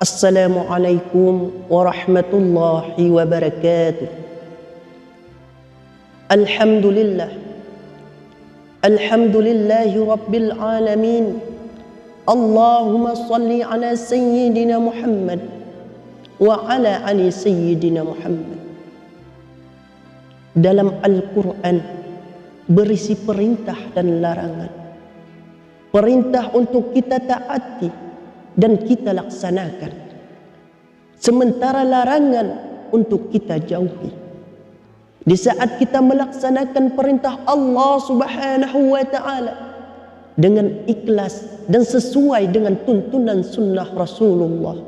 Assalamualaikum warahmatullahi wabarakatuh. Alhamdulillah. Alhamdulillahi rabbil alamin. Allahumma salli ala sayyidina Muhammad wa ala ali sayyidina Muhammad. Dalam Al-Quran berisi perintah dan larangan. Perintah untuk kita taati dan kita laksanakan, sementara larangan untuk kita jauhi. Di saat kita melaksanakan perintah Allah Subhanahu wa ta'ala dengan ikhlas dan sesuai dengan tuntunan sunnah Rasulullah,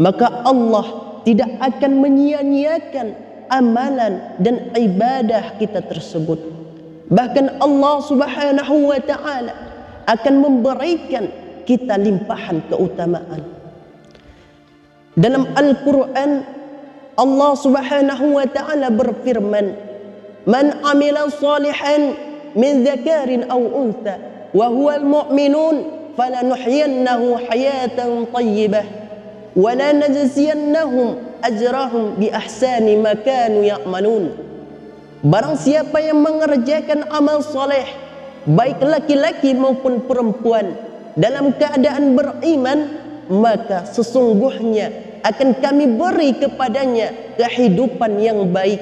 maka Allah tidak akan menyia-nyiakan amalan dan ibadah kita tersebut. Bahkan Allah Subhanahu wa ta'ala akan memberikan kita limpahan keutamaan. Dalam Al-Quran Allah Subhanahu wa ta'ala berfirman, "Man amila salihan min dzakarin aw untha wa huwa al-mu'minun falanuhyiyannahu hayatan thayyibah wa lanajziyannahum ajrahum bi ahsani ma kanu ya'malun." Barang siapa yang mengerjakan amal soleh, baik laki-laki maupun perempuan, dalam keadaan beriman, maka sesungguhnya akan kami beri kepadanya kehidupan yang baik,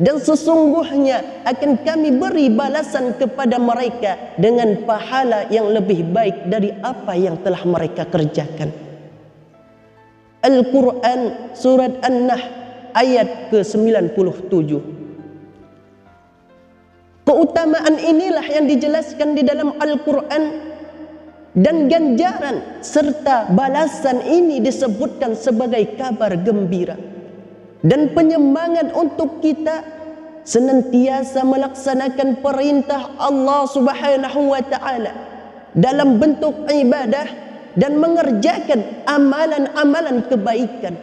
dan sesungguhnya akan kami beri balasan kepada mereka dengan pahala yang lebih baik dari apa yang telah mereka kerjakan. Al-Quran surat An-Nahl ayat ke-97. Keutamaan inilah yang dijelaskan di dalam Al-Quran, dan ganjaran serta balasan ini disebutkan sebagai kabar gembira dan penyemangat untuk kita senantiasa melaksanakan perintah Allah Subhanahu wa ta'ala dalam bentuk ibadah dan mengerjakan amalan-amalan kebaikan.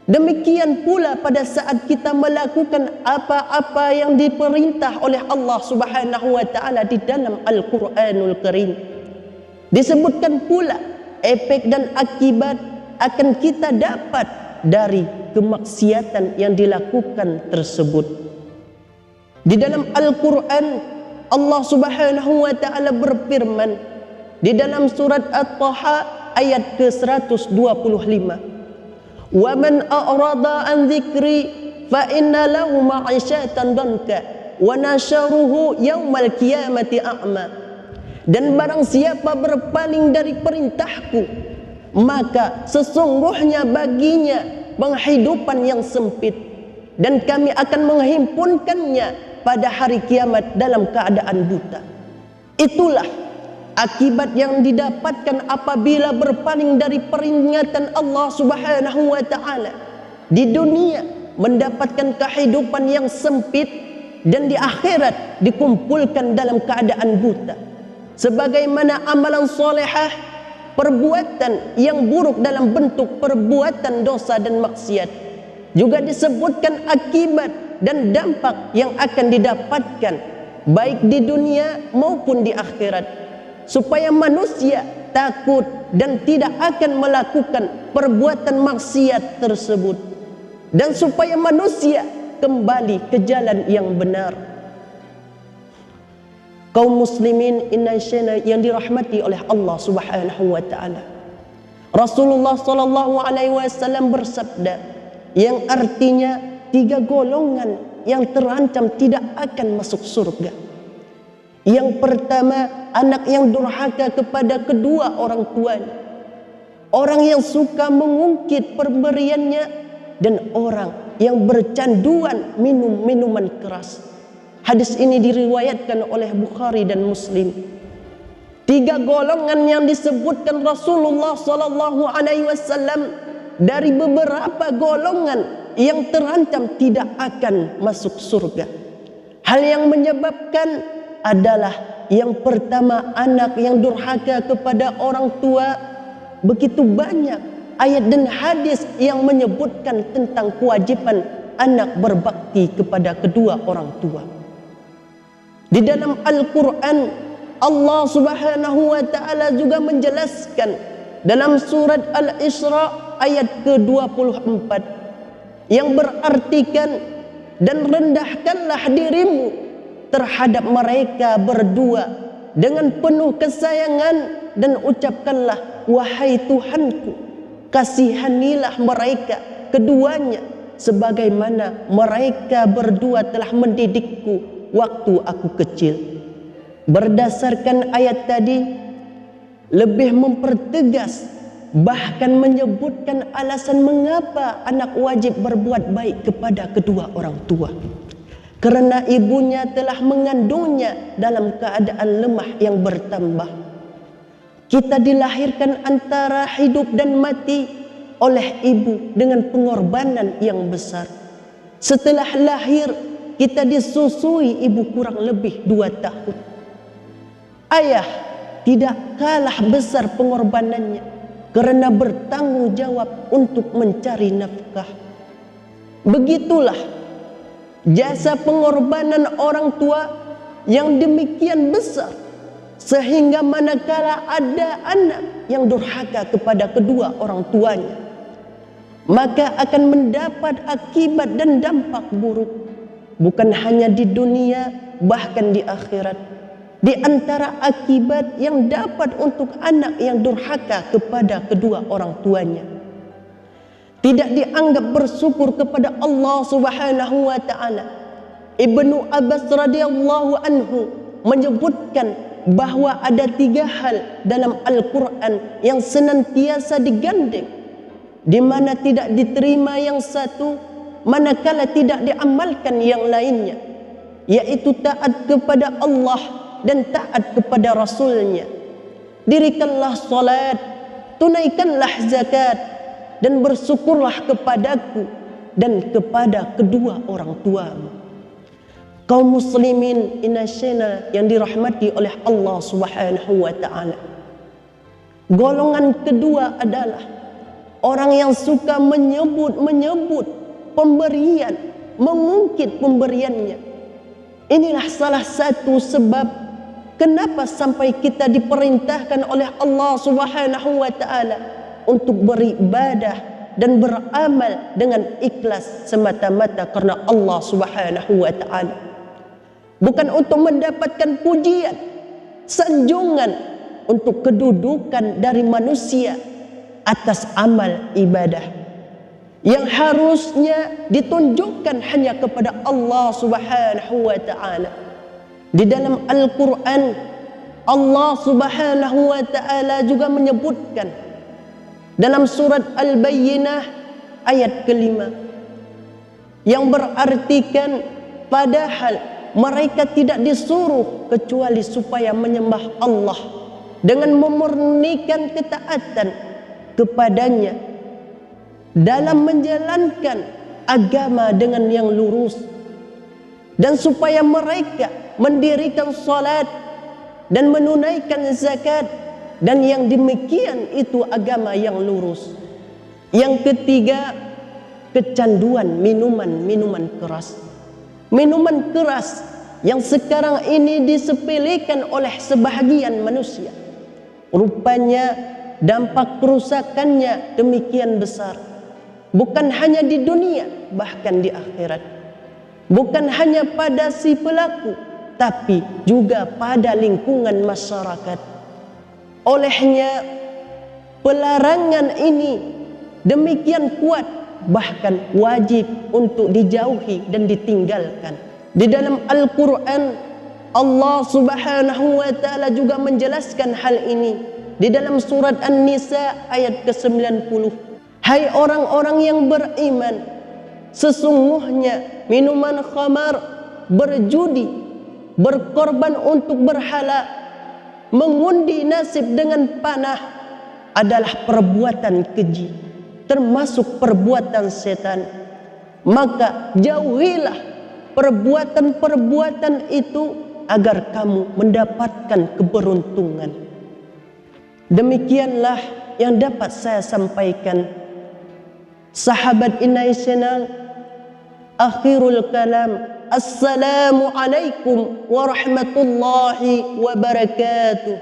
Demikian pula pada saat kita melakukan apa-apa yang diperintah oleh Allah Subhanahu wa ta'ala di dalam Al-Quranul Karim. Disebutkan pula efek dan akibat akan kita dapat dari kemaksiatan yang dilakukan tersebut. Di dalam Al-Quran Allah Subhanahu wa ta'ala berfirman di dalam surat At-Taha ayat ke-125, "Wa man a'rada an dzikri fa inna lahu ma'isyatan danka wa nasharuhu yaumal qiyamati a'ma." Dan barang siapa berpaling dari perintahku, maka sesungguhnya baginya penghidupan yang sempit, dan kami akan menghimpunkannya pada hari kiamat dalam keadaan buta. Itulah akibat yang didapatkan apabila berpaling dari peringatan Allah Subhanahu wa ta'ala. Di dunia mendapatkan kehidupan yang sempit, dan di akhirat dikumpulkan dalam keadaan buta. Sebagaimana amalan solehah, perbuatan yang buruk dalam bentuk perbuatan dosa dan maksiat, juga disebutkan akibat dan dampak yang akan didapatkan baik di dunia maupun di akhirat, supaya manusia takut dan tidak akan melakukan perbuatan maksiat tersebut, dan supaya manusia kembali ke jalan yang benar. Kaum muslimin innasyana yang dirahmati oleh Allah Subhanahu wa ta'ala, Rasulullah sallallahu alaihi wasallam bersabda yang artinya 3 golongan yang terancam tidak akan masuk surga. Yang pertama, anak yang durhaka kepada kedua orang tuanya, orang yang suka mengungkit pemberiannya, dan orang yang bercanduan minum minuman keras. Hadis ini diriwayatkan oleh Bukhari dan Muslim. 3 golongan yang disebutkan Rasulullah sallallahu alaihi wasallam dari beberapa golongan yang terancam tidak akan masuk surga. Hal yang menyebabkan adalah yang pertama, anak yang durhaka kepada orang tua. Begitu banyak ayat dan hadis yang menyebutkan tentang kewajiban anak berbakti kepada kedua orang tua. Di dalam Al-Quran Allah Subhanahu wa ta'ala juga menjelaskan dalam surat Al-Isra ayat ke-24 yang berartikan, dan rendahkanlah dirimu terhadap mereka berdua dengan penuh kesayangan dan ucapkanlah, wahai Tuhanku, kasihanilah mereka keduanya sebagaimana mereka berdua telah mendidikku waktu aku kecil. Berdasarkan ayat tadi, lebih mempertegas, bahkan menyebutkan alasan mengapa anak wajib berbuat baik kepada kedua orang tua. Kerana ibunya telah mengandungnya dalam keadaan lemah yang bertambah. Kita dilahirkan antara hidup dan mati oleh ibu dengan pengorbanan yang besar. Setelah lahir, kita disusui ibu kurang lebih 2 tahun. Ayah tidak kalah besar pengorbanannya kerana bertanggung jawab untuk mencari nafkah. Begitulah jasa pengorbanan orang tua yang demikian besar, sehingga manakala ada anak yang durhaka kepada kedua orang tuanya, maka akan mendapat akibat dan dampak buruk, bukan hanya di dunia, bahkan di akhirat. Di antara akibat yang dapat untuk anak yang durhaka kepada kedua orang tuanya, tidak dianggap bersyukur kepada Allah Subhanahu wa taala. Ibnu Abbas radhiyallahu anhu menyebutkan bahwa ada 3 hal dalam Al-Quran yang senantiasa digandeng, di mana tidak diterima yang satu, manakala tidak diamalkan yang lainnya, yaitu taat kepada Allah dan taat kepada Rasulnya. Dirikanlah salat, tunaikanlah zakat, dan bersyukurlah kepadaku dan kepada kedua orang tuamu. Kaum muslimin internasional yang dirahmati oleh Allah Subhanahu wa taala. Golongan kedua adalah orang yang suka menyebut pemberian, mengungkit pemberiannya. Inilah salah satu sebab kenapa sampai kita diperintahkan oleh Allah Subhanahu wa taala untuk beribadah dan beramal dengan ikhlas semata-mata karena Allah Subhanahu wa taala. Bukan untuk mendapatkan pujian, sanjungan untuk kedudukan dari manusia atas amal ibadah yang harusnya ditunjukkan hanya kepada Allah Subhanahu wa taala. Di dalam Al-Quran, Allah Subhanahu wa taala juga menyebutkan dalam surat Al-Bayyinah ayat ke-5 yang berartikan, padahal mereka tidak disuruh kecuali supaya menyembah Allah dengan memurnikan ketaatan kepadanya dalam menjalankan agama dengan yang lurus, dan supaya mereka mendirikan salat dan menunaikan zakat, dan yang demikian itu agama yang lurus. Yang ketiga, kecanduan minuman keras. Minuman keras yang sekarang ini disepelekan oleh sebahagian manusia. Rupanya dampak kerusakannya demikian besar. Bukan hanya di dunia, bahkan di akhirat. Bukan hanya pada si pelaku, tapi juga pada lingkungan masyarakat. Olehnya, pelarangan ini demikian kuat, bahkan wajib untuk dijauhi dan ditinggalkan. Di dalam Al-Quran, Allah Subhanahu wa taala juga menjelaskan hal ini di dalam surat An-Nisa ayat ke-90. Hai orang-orang yang beriman, sesungguhnya minuman khamar, berjudi, berkorban untuk berhala, mengundi nasib dengan panah adalah perbuatan keji, termasuk perbuatan setan. Maka jauhilah perbuatan-perbuatan itu agar kamu mendapatkan keberuntungan. Demikianlah yang dapat saya sampaikan. Sahabat internasional, akhirul kalam, Assalamualaikum warahmatullahi wabarakatuh.